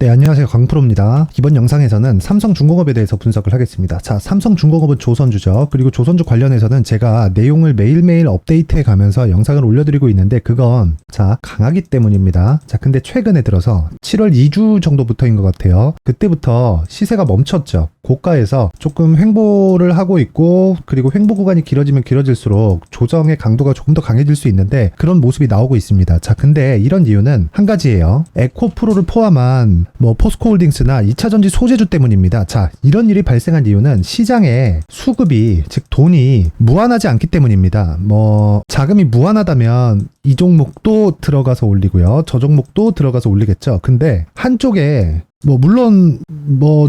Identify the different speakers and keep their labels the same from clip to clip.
Speaker 1: 네, 안녕하세요. 강프로입니다. 이번 영상에서는 삼성중공업에 대해서 분석을 하겠습니다. 자, 삼성중공업은 조선주죠. 그리고 조선주 관련해서는 제가 내용을 매일매일 업데이트해 가면서 영상을 올려드리고 있는데 그건 강하기 때문입니다. 자, 근데 최근에 들어서 7월 2주 정도부터인 것 같아요. 그때부터 시세가 멈췄죠. 고가에서 조금 횡보를 하고 있고, 그리고 횡보 구간이 길어지면 길어질수록 조정의 강도가 조금 더 강해질 수 있는데 그런 모습이 나오고 있습니다. 자, 근데 이런 이유는 한 가지예요. 에코프로를 포함한 포스코홀딩스나 2차전지 소재주 때문입니다. 자, 이런 일이 발생한 이유는 시장에 수급이, 즉 돈이 무한하지 않기 때문입니다. 자금이 무한하다면 이 종목도 들어가서 올리고요. 저 종목도 들어가서 올리겠죠. 근데 한쪽에 물론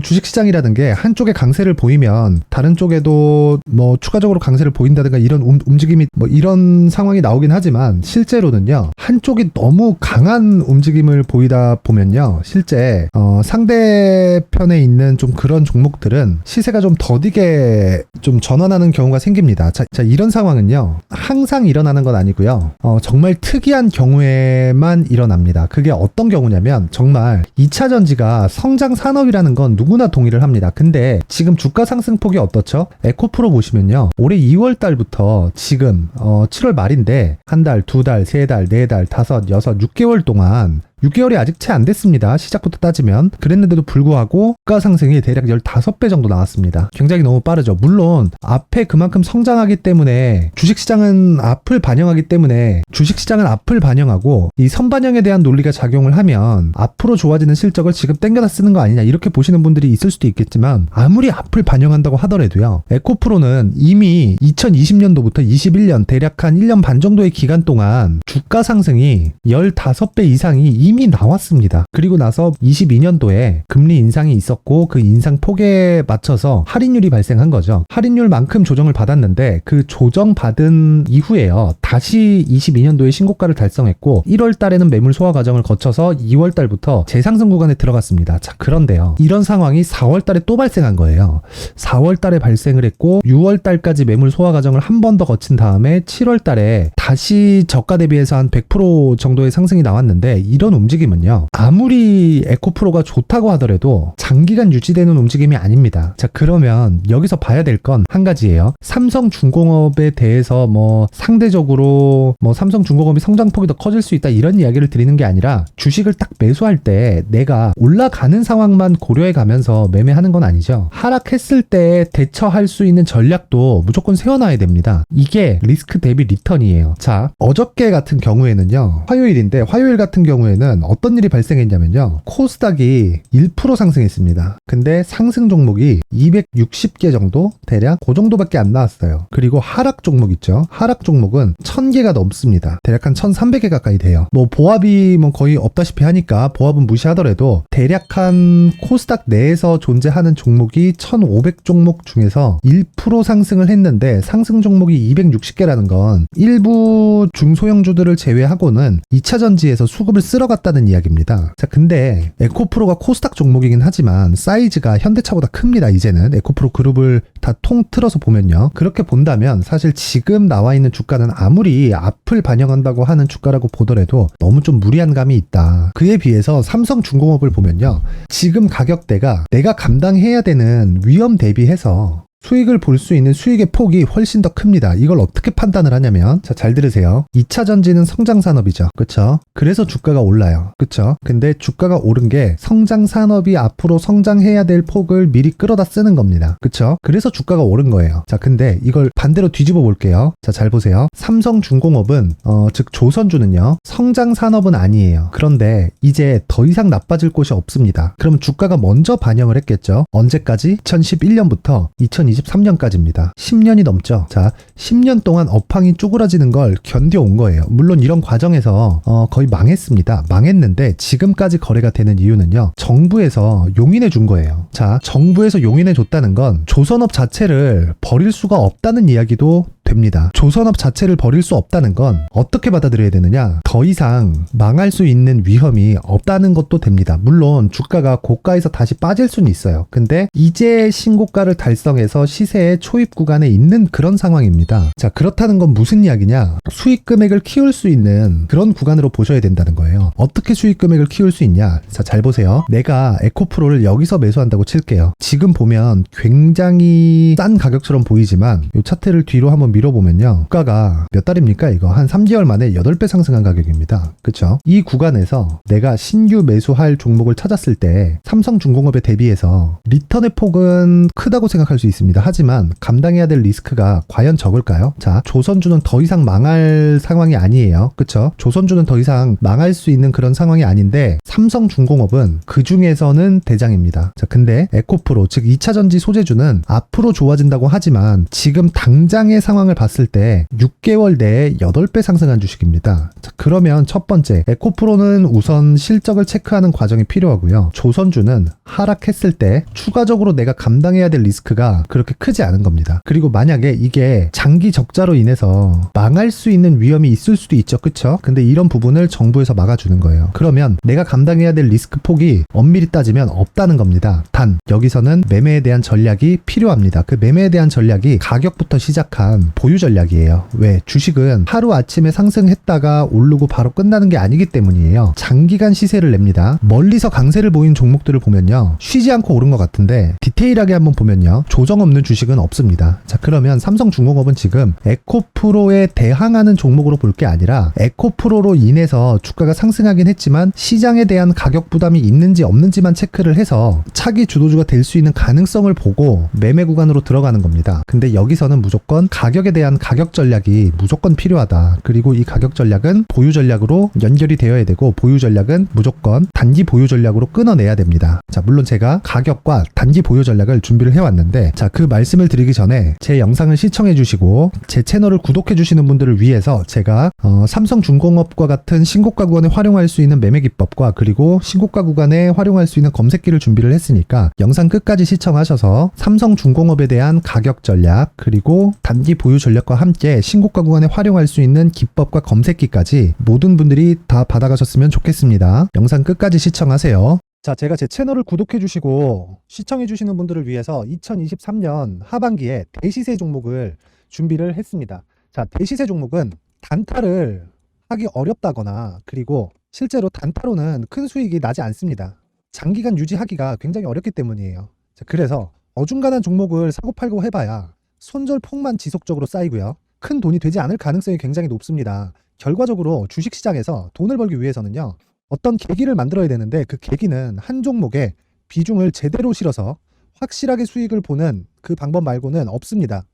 Speaker 1: 주식시장이라는 게 한쪽에 강세를 보이면 다른 쪽에도 추가적으로 강세를 보인다든가 이런 움직임이 이런 상황이 나오긴 하지만 실제로는요, 한쪽이 너무 강한 움직임을 보이다 보면요, 실제 상대편에 있는 좀 그런 종목들은 시세가 좀 더디게 좀 전환하는 경우가 생깁니다. 자, 이런 상황은요 항상 일어나는 건 아니고요, 정말 특이한 경우에만 일어납니다. 그게 어떤 경우냐면, 정말 2차전지가 성장 산업이라는 건 누구나 동의를 합니다. 근데 지금 주가 상승폭이 어떻죠? 에코프로 보시면요, 올해 2월 달부터 지금 7월 말인데 한 달, 두 달, 세 달, 네 달, 다섯, 여섯, 6개월 동안, 6개월이 아직 채 안 됐습니다. 시작부터 따지면. 그랬는데도 불구하고 주가 상승이 대략 15배 정도 나왔습니다. 굉장히 너무 빠르죠. 물론 앞에 그만큼 성장하기 때문에 주식시장은 앞을 반영하기 때문에 주식시장은 앞을 반영하고 이 선반영에 대한 논리가 작용을 하면 앞으로 좋아지는 실적을 지금 땡겨다 쓰는 거 아니냐, 이렇게 보시는 분들이 있을 수도 있겠지만, 아무리 앞을 반영한다고 하더라도요, 에코프로는 이미 2020년도부터 21년 대략 한 1년 반 정도의 기간 동안 주가 상승이 15배 이상이 이미 나왔습니다. 그리고 나서 22년도에 금리 인상이 있었고 그 인상 폭에 맞춰서 할인율이 발생한 거죠. 할인율만큼 조정을 받았는데 그 조정받은 이후에요, 다시 22년도에 신고가를 달성했고 1월 달에는 매물 소화 과정을 거쳐서 2월 달부터 재상승 구간에 들어갔습니다. 자, 그런데요, 이런 상황이 4월 달에 또 발생한 거예요. 4월 달에 발생을 했고 6월 달까지 매물 소화 과정을 한 번 더 거친 다음에 7월 달에 다시 저가 대비해서 한 100% 정도의 상승이 나왔는데, 이런 움직임은요, 아무리 에코프로가 좋다고 하더라도 장기간 유지되는 움직임이 아닙니다. 자, 그러면 여기서 봐야 될 건 한 가지예요. 삼성중공업에 대해서 상대적으로 삼성중공업이 성장폭이 더 커질 수 있다, 이런 이야기를 드리는 게 아니라, 주식을 딱 매수할 때 내가 올라가는 상황만 고려해 가면서 매매하는 건 아니죠. 하락했을 때 대처할 수 있는 전략도 무조건 세워놔야 됩니다. 이게 리스크 대비 리턴이에요. 자, 어저께 같은 경우에는요, 화요일인데, 화요일 같은 경우에는 어떤 일이 발생했냐면요, 코스닥이 1% 상승했습니다. 근데 상승 종목이 260개 정도, 대략 그 정도밖에 안 나왔어요. 그리고 하락 종목 있죠. 하락 종목은 1000개가 넘습니다. 대략 한 1300개 가까이 돼요. 보합이 거의 없다시피 하니까 보합은 무시하더라도 대략 한 코스닥 내에서 존재하는 종목이 1500 종목 중에서 1% 상승을 했는데, 상승 종목이 260개라는 건 일부 중소형주들을 제외하고는 2차전지에서 수급을 쓸어갔다는 이야기입니다. 자, 근데 에코프로가 코스닥 종목이긴 하지만 사이즈가 현대차보다 큽니다. 이제는 에코프로 그룹을 다 통틀어서 보면요, 그렇게 본다면 사실 지금 나와 있는 주가는 아무리 앞을 반영한다고 하는 주가라고 보더라도 너무 좀 무리한 감이 있다. 그에 비해서 삼성중공업을 보면요, 지금 가격대가 내가 감당해야 되는 위험 대비해서 수익을 볼 수 있는 수익의 폭이 훨씬 더 큽니다. 이걸 어떻게 판단을 하냐면, 자, 잘 들으세요. 2차전지는 성장산업이죠. 그쵸? 그래서 주가가 올라요. 그쵸? 근데 주가가 오른 게 성장산업이 앞으로 성장해야 될 폭을 미리 끌어다 쓰는 겁니다. 그쵸? 그래서 주가가 오른 거예요. 자, 근데 이걸 반대로 뒤집어 볼게요. 자, 잘 보세요. 삼성중공업은 즉 조선주는요, 성장산업은 아니에요. 그런데 이제 더 이상 나빠질 곳이 없습니다. 그럼 주가가 먼저 반영을 했겠죠. 언제까지? 2011년부터 2023년까지입니다. 10년이 넘죠. 자, 10년 동안 업황이 쪼그라지는 걸 견뎌온 거예요. 물론 이런 과정에서 거의 망했습니다. 망했는데 지금까지 거래가 되는 이유는요, 정부에서 용인해 준 거예요. 자, 정부에서 용인해 줬다는 건 조선업 자체를 버릴 수가 없다는 이야기도 됩니다. 조선업 자체를 버릴 수 없다는 건 어떻게 받아들여야 되느냐? 더 이상 망할 수 있는 위험이 없다는 것도 됩니다. 물론 주가가 고가에서 다시 빠질 수는 있어요. 근데 이제 신고가를 달성해서 시세의 초입 구간에 있는 그런 상황입니다. 자, 그렇다는 건 무슨 이야기냐? 수익 금액을 키울 수 있는 그런 구간으로 보셔야 된다는 거예요. 어떻게 수익 금액을 키울 수 있냐? 자, 잘 보세요. 내가 에코프로를 여기서 매수한다고 칠게요. 지금 보면 굉장히 싼 가격처럼 보이지만 이 차트를 뒤로 한번 밀어보면요. 주가가 몇 달입니까? 이거 한 3개월 만에 8배 상승한 가격입니다. 그쵸? 이 구간에서 내가 신규 매수할 종목을 찾았을 때 삼성중공업에 대비해서 리턴의 폭은 크다고 생각할 수 있습니다. 하지만 감당해야 될 리스크가 과연 적을까요? 자, 조선주는 더 이상 망할 상황이 아니에요. 그쵸? 조선주는 더 이상 망할 수 있는 그런 상황이 아닌데 삼성중공업은 그 중에서는 대장입니다. 자, 근데 에코프로 즉 2차전지 소재주는 앞으로 좋아진다고 하지만 지금 당장의 상황을 봤을 때 6개월 내에 8배 상승한 주식입니다. 자, 그러면 첫 번째 에코프로는 우선 실적을 체크하는 과정이 필요하고요. 조선주는 하락했을 때 추가적으로 내가 감당해야 될 리스크가 그렇게 크지 않은 겁니다. 그리고 만약에 이게 장기 적자로 인해서 망할 수 있는 위험이 있을 수도 있죠. 그쵸? 근데 이런 부분을 정부에서 막아주는 거예요. 그러면 내가 감당해야 될 리스크 폭이 엄밀히 따지면 없다는 겁니다. 단 여기서는 매매에 대한 전략이 필요합니다. 그 매매에 대한 전략이 가격부터 시작한 보유 전략이에요. 왜? 주식은 하루아침에 상승했다가 오르고 바로 끝나는 게 아니기 때문이에요. 장기간 시세를 냅니다. 멀리서 강세를 보인 종목들을 보면요, 쉬지 않고 오른 것 같은데 디테일하게 한번 보면요, 조정 없는 주식은 없습니다. 자, 그러면 삼성중공업은 지금 에코프로에 대항하는 종목으로 볼 게 아니라 에코프로로 인해서 주가가 상승하긴 했지만 시장에 대한 가격 부담이 있는지 없는지만 체크를 해서 차기 주도주가 될 수 있는 가능성을 보고 매매 구간으로 들어가는 겁니다. 근데 여기서는 무조건 가격에 대한 가격 전략이 무조건 필요하다. 그리고 이 가격 전략은 보유 전략으로 연결이 되어야 되고 보유 전략은 무조건 단기 보유 전략으로 끊어내야 됩니다. 자, 물론 제가 가격과 단기 보유 전략을 준비를 해왔는데, 자, 그 말씀을 드리기 전에 제 영상을 시청해 주시고 제 채널을 구독해 주시는 분들을 위해서 제가 삼성중공업과 같은 신고가 구간에 활용할 수 있는 매매 기법과 그리고 신고가 구간에 활용할 수 있는 검색기를 준비를 했으니까 영상 끝까지 시청하셔서 삼성중공업에 대한 가격 전략 그리고 단기 보유 전략과 함께 신고가 구간에 활용할 수 있는 기법과 검색기까지 모든 분들이 다 받아가셨으면 좋겠습니다. 영상 끝까지 시청하세요. 자, 제가 제 채널을 구독해 주시고 시청해 주시는 분들을 위해서 2023년 하반기에 대시세 종목을 준비를 했습니다. 자, 대시세 종목은 단타를 하기 어렵다거나 그리고 실제로 단타로는 큰 수익이 나지 않습니다. 장기간 유지하기가 굉장히 어렵기 때문이에요. 자, 그래서 어중간한 종목을 사고 팔고 해봐야 손절폭만 지속적으로 쌓이고요. 큰 돈이 되지 않을 가능성이 굉장히 높습니다. 결과적으로 주식시장에서 돈을 벌기 위해서는요, 어떤 계기를 만들어야 되는데 그 계기는 한 종목에 비중을 제대로 실어서 확실하게 수익을 보는 그 방법 말고는 없습니다.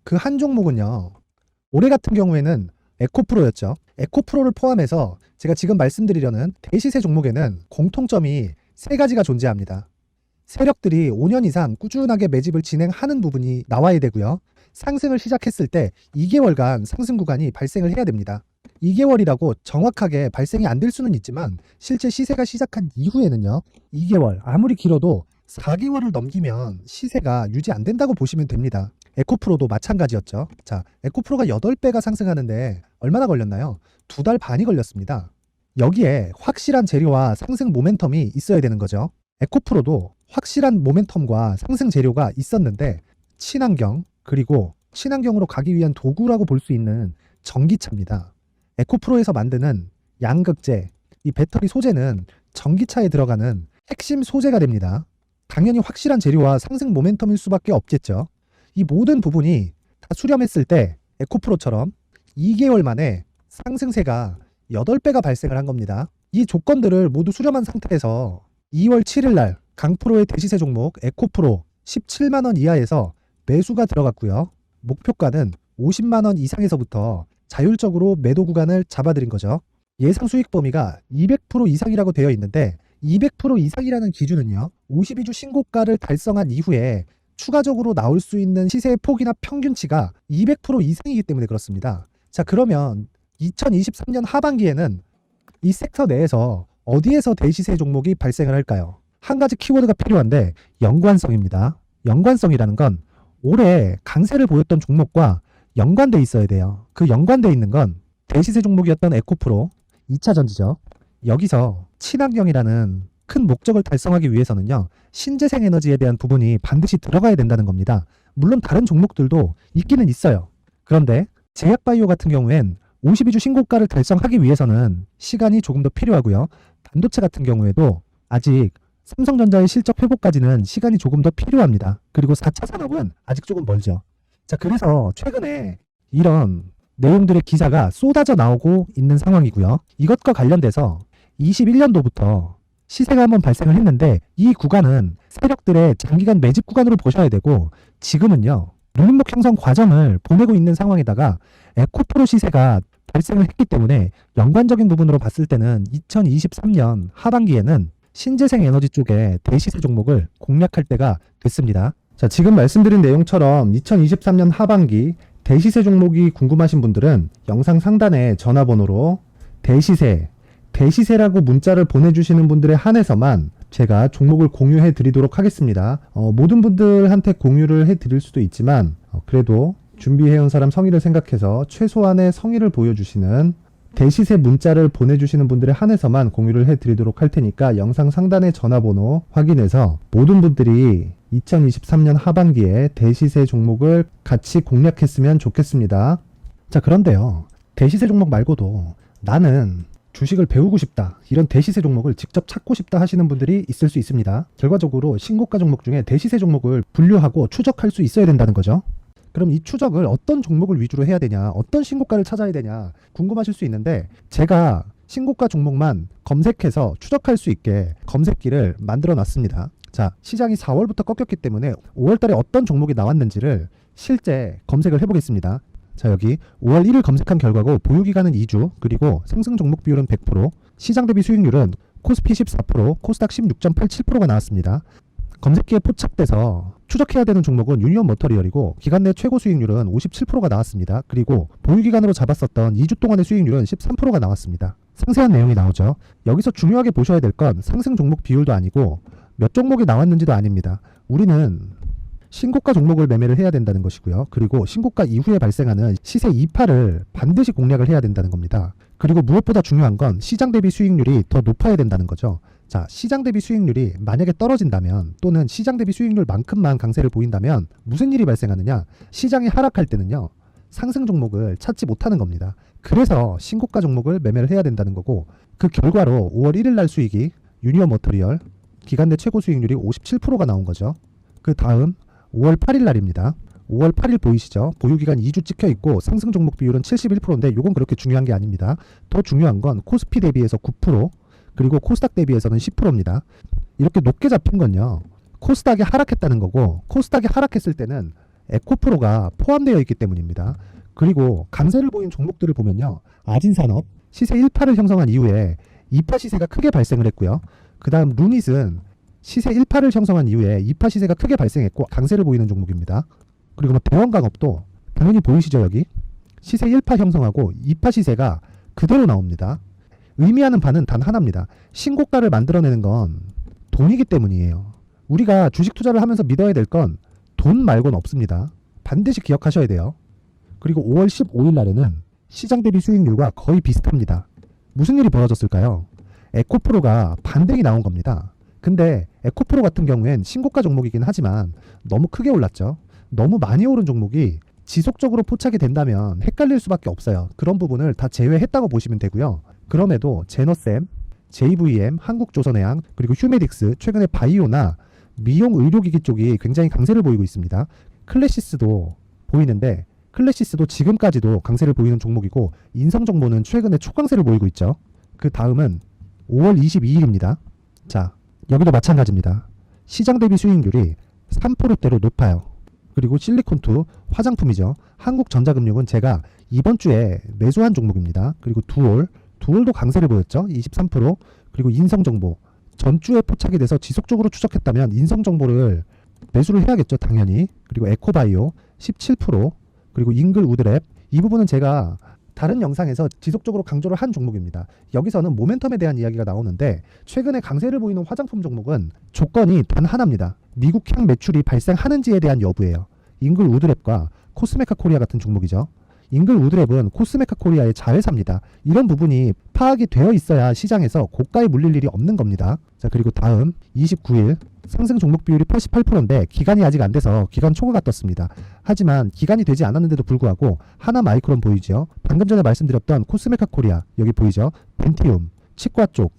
Speaker 1: 그 한 종목은요, 올해 같은 경우에는 에코프로였죠. 에코프로를 포함해서 제가 지금 말씀드리려는 대시세 종목에는 공통점이 3가지가 존재합니다. 세력들이 5년 이상 꾸준하게 매집을 진행하는 부분이 나와야 되고요. 상승을 시작했을 때 2개월간 상승 구간이 발생을 해야 됩니다. 2개월이라고 정확하게 발생이 안 될 수는 있지만 실제 시세가 시작한 이후에는요, 2개월, 아무리 길어도 4개월을 넘기면 시세가 유지 안 된다고 보시면 됩니다. 에코프로도 마찬가지였죠. 자, 에코프로가 8배가 상승하는데 얼마나 걸렸나요? 2달 반이 걸렸습니다. 여기에 확실한 재료와 상승 모멘텀이 있어야 되는 거죠. 에코프로도 확실한 모멘텀과 상승 재료가 있었는데 친환경, 그리고 친환경으로 가기 위한 도구라고 볼 수 있는 전기차입니다. 에코프로에서 만드는 양극재, 이 배터리 소재는 전기차에 들어가는 핵심 소재가 됩니다. 당연히 확실한 재료와 상승 모멘텀일 수밖에 없겠죠. 이 모든 부분이 다 수렴했을 때 에코프로처럼 2개월 만에 상승세가 8배가 발생을 한 겁니다. 이 조건들을 모두 수렴한 상태에서 2월 7일 날 강프로의 대시세 종목 에코프로 17만원 이하에서 매수가 들어갔고요. 목표가는 50만원 이상에서부터 자율적으로 매도 구간을 잡아드린 거죠. 예상 수익 범위가 200% 이상이라고 되어 있는데 200% 이상이라는 기준은요, 52주 신고가를 달성한 이후에 추가적으로 나올 수 있는 시세의 폭이나 평균치가 200% 이상이기 때문에 그렇습니다. 자, 그러면 2023년 하반기에는 이 섹터 내에서 어디에서 대시세 종목이 발생을 할까요? 한 가지 키워드가 필요한데 연관성입니다. 연관성이라는 건 올해 강세를 보였던 종목과 연관돼 있어야 돼요. 그 연관돼 있는 건 대시세 종목이었던 에코프로 2차 전지죠. 여기서 친환경이라는 큰 목적을 달성하기 위해서는요, 신재생 에너지에 대한 부분이 반드시 들어가야 된다는 겁니다. 물론 다른 종목들도 있기는 있어요. 그런데 제약바이오 같은 경우엔 52주 신고가를 달성하기 위해서는 시간이 조금 더 필요하고요. 반도체 같은 경우에도 아직 삼성전자의 실적 회복까지는 시간이 조금 더 필요합니다. 그리고 4차 산업은 아직 조금 멀죠. 자, 그래서 최근에 이런 내용들의 기사가 쏟아져 나오고 있는 상황이고요. 이것과 관련돼서 21년도부터 시세가 한번 발생을 했는데 이 구간은 세력들의 장기간 매집 구간으로 보셔야 되고 지금은요, 눌림목 형성 과정을 보내고 있는 상황에다가 에코프로 시세가 발생을 했기 때문에 연관적인 부분으로 봤을 때는 2023년 하반기에는 신재생 에너지 쪽에 대시세 종목을 공략할 때가 됐습니다. 자, 지금 말씀드린 내용처럼 2023년 하반기 대시세 종목이 궁금하신 분들은 영상 상단에 전화번호로 대시세라고 문자를 보내주시는 분들에 한해서만 제가 종목을 공유해 드리도록 하겠습니다. 모든 분들한테 공유를 해 드릴 수도 있지만 그래도 준비해온 사람 성의를 생각해서 최소한의 성의를 보여주시는 대시세 문자를 보내주시는 분들에 한해서만 공유를 해 드리도록 할 테니까 영상 상단의 전화번호 확인해서 모든 분들이 2023년 하반기에 대시세 종목을 같이 공략했으면 좋겠습니다. 자, 그런데요, 대시세 종목 말고도 나는 주식을 배우고 싶다, 이런 대시세 종목을 직접 찾고 싶다 하시는 분들이 있을 수 있습니다. 결과적으로 신고가 종목 중에 대시세 종목을 분류하고 추적할 수 있어야 된다는 거죠. 그럼 이 추적을 어떤 종목을 위주로 해야 되냐, 어떤 신고가를 찾아야 되냐 궁금하실 수 있는데, 제가 신고가 종목만 검색해서 추적할 수 있게 검색기를 만들어 놨습니다. 자, 시장이 4월부터 꺾였기 때문에 5월달에 어떤 종목이 나왔는지를 실제 검색을 해보겠습니다. 자, 여기 5월 1일 검색한 결과고 보유기간은 2주, 그리고 상승 종목 비율은 100%, 시장 대비 수익률은 코스피 14%, 코스닥 16.87%가 나왔습니다. 검색기에 포착돼서 추적해야 되는 종목은 유니온 머터리얼이고 기간 내 최고 수익률은 57%가 나왔습니다. 그리고 보유기간으로 잡았었던 2주 동안의 수익률은 13%가 나왔습니다. 상세한 내용이 나오죠. 여기서 중요하게 보셔야 될 건 상승 종목 비율도 아니고 몇 종목이 나왔는지도 아닙니다. 우리는 신고가 종목을 매매를 해야 된다는 것이고요. 그리고 신고가 이후에 발생하는 시세 이파를 반드시 공략을 해야 된다는 겁니다. 그리고 무엇보다 중요한 건 시장 대비 수익률이 더 높아야 된다는 거죠. 자, 시장 대비 수익률이 만약에 떨어진다면, 또는 시장 대비 수익률만큼만 강세를 보인다면 무슨 일이 발생하느냐? 시장이 하락할 때는요, 상승 종목을 찾지 못하는 겁니다. 그래서 신고가 종목을 매매를 해야 된다는 거고, 그 결과로 5월 1일 날 수익이 유니온 머터리얼 기간 내 최고 수익률이 57%가 나온 거죠. 그 다음 5월 8일 날입니다. 5월 8일 보이시죠? 보유기간 2주 찍혀 있고 상승 종목 비율은 71%인데 이건 그렇게 중요한 게 아닙니다. 더 중요한 건 코스피 대비해서 9%, 그리고 코스닥 대비해서는 10%입니다. 이렇게 높게 잡힌 건요, 코스닥이 하락했다는 거고, 코스닥이 하락했을 때는 에코프로가 포함되어 있기 때문입니다. 그리고 강세를 보인 종목들을 보면요, 아진산업 시세 1파를 형성한 이후에 2파 시세가 크게 발생을 했고요. 그 다음 루닛은 시세 1파를 형성한 이후에 2파 시세가 크게 발생했고 강세를 보이는 종목입니다. 그리고 뭐 대원강업도 당연히 보이시죠? 여기 시세 1파 형성하고 2파 시세가 그대로 나옵니다. 의미하는 바는 단 하나입니다. 신고가를 만들어내는 건 돈이기 때문이에요. 우리가 주식 투자를 하면서 믿어야 될 건 돈 말고는 없습니다. 반드시 기억하셔야 돼요. 그리고 5월 15일 날에는 시장 대비 수익률과 거의 비슷합니다. 무슨 일이 벌어졌을까요? 에코프로가 반등이 나온 겁니다. 근데 에코프로 같은 경우엔 신고가 종목이긴 하지만 너무 크게 올랐죠. 너무 많이 오른 종목이 지속적으로 포착이 된다면 헷갈릴 수밖에 없어요. 그런 부분을 다 제외했다고 보시면 되고요. 그럼에도 제너셈, JVM, 한국조선해양, 그리고 휴메딕스, 최근에 바이오나 미용 의료기기 쪽이 굉장히 강세를 보이고 있습니다. 클래시스도 보이는데 클래시스도 지금까지도 강세를 보이는 종목이고, 인성정보는 최근에 초강세를 보이고 있죠. 그 다음은 5월 22일입니다. 자, 여기도 마찬가지입니다. 시장 대비 수익률이 3%대로 높아요. 그리고 실리콘2 화장품이죠. 한국전자금융은 제가 이번 주에 매수한 종목입니다. 그리고 두올도 강세를 보였죠. 23%. 그리고 인성정보 전주에 포착이 돼서 지속적으로 추적했다면 인성정보를 매수를 해야겠죠. 당연히. 그리고 에코바이오 17%. 그리고 잉글우드랩, 이 부분은 제가 다른 영상에서 지속적으로 강조를 한 종목입니다. 여기서는 모멘텀에 대한 이야기가 나오는데, 최근에 강세를 보이는 화장품 종목은 조건이 단 하나입니다. 미국향 매출이 발생하는지에 대한 여부예요. 잉글우드랩과 코스메카 코리아 같은 종목이죠. 잉글우드랩은 코스메카 코리아의 자회사입니다. 이런 부분이 파악이 되어 있어야 시장에서 고가에 물릴 일이 없는 겁니다. 자, 그리고 다음 29일 상승 종목 비율이 88%인데 기간이 아직 안 돼서 기간 초과가 떴습니다. 하지만 기간이 되지 않았는데도 불구하고 하나 마이크론 보이죠? 방금 전에 말씀드렸던 코스메카 코리아 여기 보이죠? 벤티움, 치과 쪽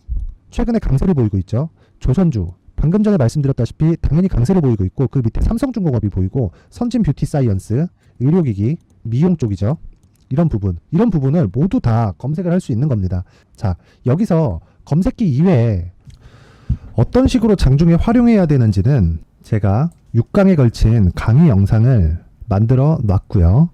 Speaker 1: 최근에 강세를 보이고 있죠. 조선주 방금 전에 말씀드렸다시피 당연히 강세를 보이고 있고 그 밑에 삼성중공업이 보이고 선진 뷰티 사이언스, 의료기기, 미용 쪽이죠. 이런 부분을 모두 다 검색을 할 수 있는 겁니다. 자, 여기서 검색기 이외에 어떤 식으로 장중에 활용해야 되는지는 제가 6강에 걸친 강의 영상을 만들어 놨고요.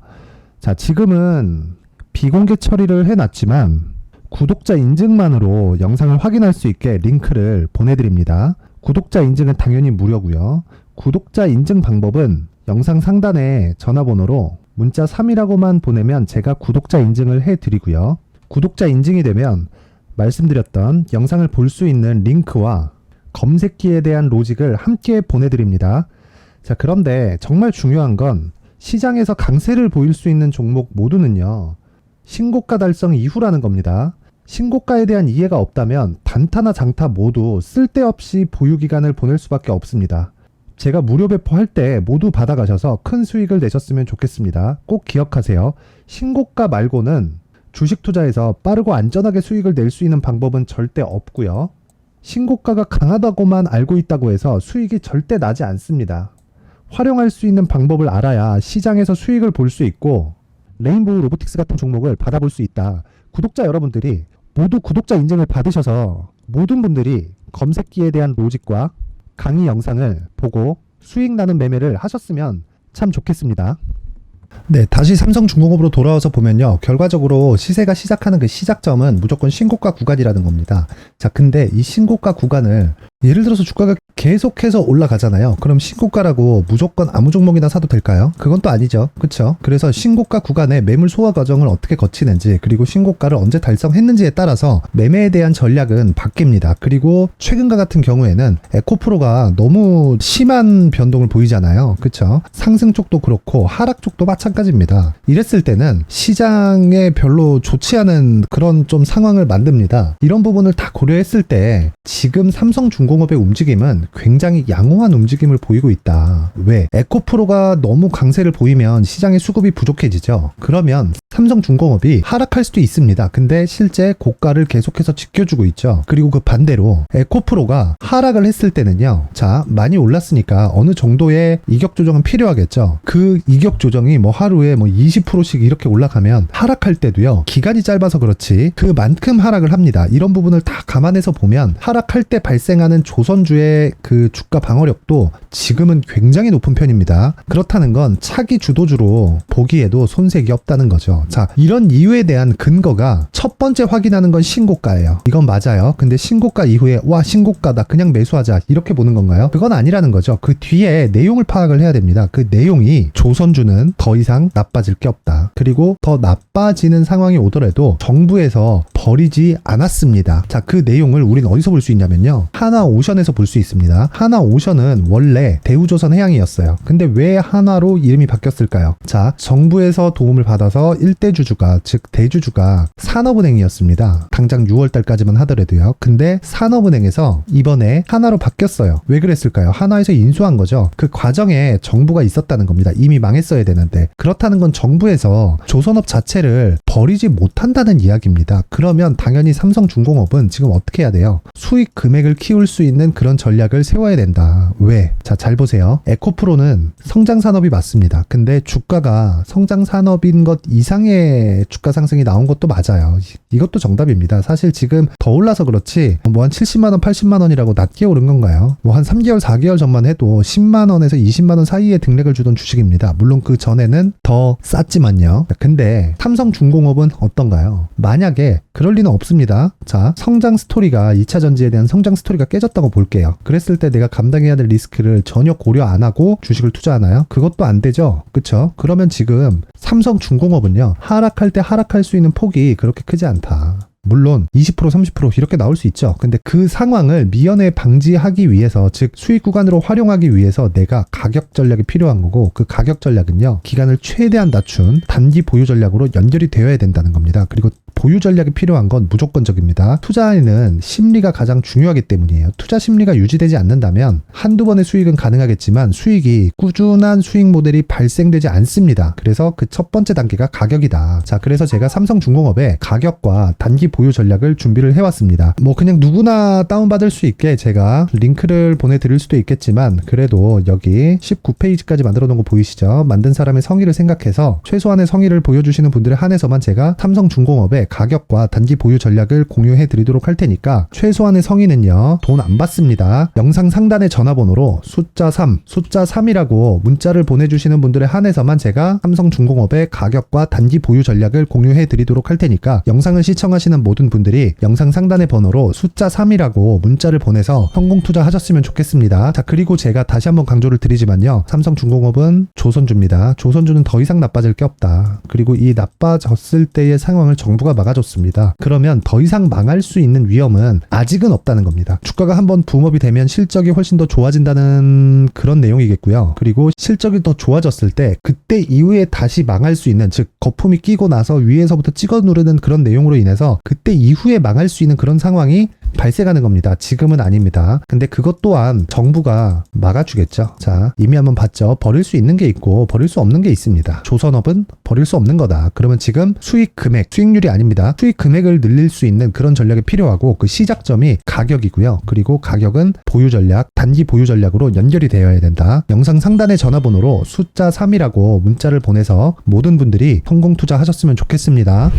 Speaker 1: 자, 지금은 비공개 처리를 해놨지만 구독자 인증만으로 영상을 확인할 수 있게 링크를 보내드립니다. 구독자 인증은 당연히 무료고요. 구독자 인증 방법은 영상 상단에 전화번호로 문자 3이라고만 보내면 제가 구독자 인증을 해드리고요. 구독자 인증이 되면 말씀드렸던 영상을 볼 수 있는 링크와 검색기에 대한 로직을 함께 보내드립니다. 자, 그런데 정말 중요한 건 시장에서 강세를 보일 수 있는 종목 모두는요. 신고가 달성 이후라는 겁니다. 신고가에 대한 이해가 없다면 단타나 장타 모두 쓸데없이 보유기간을 보낼 수밖에 없습니다. 제가 무료 배포할 때 모두 받아가셔서 큰 수익을 내셨으면 좋겠습니다. 꼭 기억하세요. 신고가 말고는 주식 투자에서 빠르고 안전하게 수익을 낼 수 있는 방법은 절대 없고요. 신고가가 강하다고만 알고 있다고 해서 수익이 절대 나지 않습니다. 활용할 수 있는 방법을 알아야 시장에서 수익을 볼 수 있고 레인보우 로보틱스 같은 종목을 받아볼 수 있다. 구독자 여러분들이 모두 구독자 인증을 받으셔서 모든 분들이 검색기에 대한 로직과 강의 영상을 보고 수익 나는 매매를 하셨으면 참 좋겠습니다. 네, 다시 삼성중공업으로 돌아와서 보면요. 결과적으로 시세가 시작하는 그 시작점은 무조건 신고가 구간이라는 겁니다. 자, 근데 이 신고가 구간을 예를 들어서 주가가 계속해서 올라가잖아요. 그럼 신고가라고 무조건 아무 종목이나 사도 될까요? 그건 또 아니죠. 그쵸? 그래서 신고가 구간의 매물 소화 과정을 어떻게 거치는지 그리고 신고가를 언제 달성했는지에 따라서 매매에 대한 전략은 바뀝니다. 그리고 최근과 같은 경우에는 에코프로가 너무 심한 변동을 보이잖아요. 그쵸? 상승 쪽도 그렇고 하락 쪽도 마찬가지입니다. 이랬을 때는 시장에 별로 좋지 않은 그런 좀 상황을 만듭니다. 이런 부분을 다 고려했을 때 지금 삼성중공업의 움직임은 굉장히 양호한 움직임을 보이고 있다. 왜? 에코프로가 너무 강세를 보이면 시장의 수급이 부족해지죠. 그러면 삼성중공업이 하락할 수도 있습니다. 근데 실제 고가를 계속해서 지켜주고 있죠. 그리고 그 반대로 에코프로가 하락을 했을 때는요. 자, 많이 올랐으니까 어느 정도의 이격 조정은 필요하겠죠. 그 이격 조정이 뭐 하루에 뭐 20%씩 이렇게 올라가면 하락할 때도요. 기간이 짧아서 그렇지 그만큼 하락을 합니다. 이런 부분을 다 감안해서 보면 하락할 때 발생하는 조선주의 그 주가 방어력도 지금은 굉장히 높은 편입니다. 그렇다는 건 차기 주도주로 보기에도 손색이 없다는 거죠. 자, 이런 이유에 대한 근거가 첫 번째 확인하는 건 신고가예요. 이건 맞아요. 근데 신고가 이후에 와 신고가다 그냥 매수하자 이렇게 보는 건가요? 그건 아니라는 거죠. 그 뒤에 내용을 파악을 해야 됩니다. 그 내용이 조선주는 더 이상 나빠질 게 없다. 그리고 더 나빠지는 상황이 오더라도 정부에서 버리지 않았습니다. 자, 그 내용을 우린 어디서 볼 수 있냐면요. 하나오션에서 볼 수 있습니다. 하나오션은 원래 대우조선해양이었어요. 근데 왜 하나로 이름이 바뀌었을까요? 자, 정부에서 도움을 받아서 일대주주가 즉 대주주가 산업은행이었습니다. 당장 6월달까지만 하더라도요. 근데 산업은행에서 이번에 하나로 바뀌었어요. 왜 그랬을까요? 하나에서 인수한 거죠. 그 과정에 정부가 있었다는 겁니다. 이미 망했어야 되는데 그렇다는 건 정부에서 조선업 자체를 버리지 못한다는 이야기입니다. 그러면 당연히 삼성중공업은 지금 어떻게 해야 돼요? 수익 금액을 키울 수 있는 그런 전략을 세워야 된다. 왜? 자, 잘 보세요. 에코프로는 성장산업이 맞습니다. 근데 주가가 성장산업인 것 이상의 주가 상승이 나온 것도 맞아요. 이것도 정답입니다. 사실 지금 더 올라서 그렇지 뭐 한 70만원, 80만원이라고 낮게 오른 건가요? 뭐 한 3개월, 4개월 전만 해도 10만원에서 20만원 사이에 등락을 주던 주식입니다. 물론 그 전에는 더 쌌지만요. 근데 삼성중공업은 어떤가요? 만약에 그럴 리는 없습니다. 자, 성장 스토리가 2차 전지에 대한 성장 스토리가 깨졌다고 볼게요. 그랬을 때 내가 감당해야 될 리스크를 전혀 고려 안 하고 주식을 투자하나요? 그것도 안 되죠. 그쵸? 그러면 지금 삼성중공업은요. 하락할 때 하락할 수 있는 폭이 그렇게 크지 않다. 물론 20% 30% 이렇게 나올 수 있죠. 근데 그 상황을 미연에 방지하기 위해서, 즉 수익 구간으로 활용하기 위해서 내가 가격 전략이 필요한 거고, 그 가격 전략은요 기간을 최대한 낮춘 단기 보유 전략으로 연결이 되어야 된다는 겁니다. 그리고 보유 전략이 필요한 건 무조건적입니다. 투자에는 심리가 가장 중요하기 때문이에요. 투자 심리가 유지되지 않는다면 한두 번의 수익은 가능하겠지만 수익이 꾸준한 수익 모델이 발생되지 않습니다. 그래서 그 첫 번째 단계가 가격이다. 자, 그래서 제가 삼성중공업의 가격과 단기 보유 전략을 준비를 해왔습니다. 뭐 그냥 누구나 다운받을 수 있게 제가 링크를 보내드릴 수도 있겠지만, 그래도 여기 19페이지까지 만들어 놓은 거 보이시죠? 만든 사람의 성의를 생각해서 최소한의 성의를 보여주시는 분들에 한해서만 제가 삼성중공업의 가격과 단기 보유 전략을 공유해 드리도록 할 테니까, 최소한의 성의는요 돈 안 받습니다. 영상 상단의 전화번호로 숫자 3, 숫자 3이라고 문자를 보내주시는 분들에 한해서만 제가 삼성중공업의 가격과 단기 보유 전략을 공유해 드리도록 할 테니까, 영상을 시청하시는 모든 분들이 영상 상단의 번호로 숫자 3이라고 문자를 보내서 성공 투자하셨으면 좋겠습니다. 자, 그리고 제가 다시 한번 강조를 드리지만요, 삼성중공업은 조선주입니다. 조선주는 더 이상 나빠질 게 없다. 그리고 이 나빠졌을 때의 상황을 정부가 막아줬습니다. 그러면 더 이상 망할 수 있는 위험은 아직은 없다는 겁니다. 주가가 한번 붐업이 되면 실적이 훨씬 더 좋아진다는 그런 내용이겠고요. 그리고 실적이 더 좋아졌을 때 그때 이후에 다시 망할 수 있는, 즉 거품이 끼고 나서 위에서부터 찍어 누르는 그런 내용으로 인해서 그때 이후에 망할 수 있는 그런 상황이 발생하는 겁니다. 지금은 아닙니다. 근데 그것 또한 정부가 막아주겠죠. 자, 이미 한번 봤죠. 버릴 수 있는 게 있고 버릴 수 없는 게 있습니다. 조선업은 버릴 수 없는 거다. 그러면 지금 수익 금액, 수익률이 아닙니다. 수익 금액을 늘릴 수 있는 그런 전략이 필요하고, 그 시작점이 가격이고요. 그리고 가격은 보유 전략, 단기 보유 전략으로 연결이 되어야 된다. 영상 상단의 전화번호로 숫자 3이라고 문자를 보내서 모든 분들이 성공 투자하셨으면 좋겠습니다.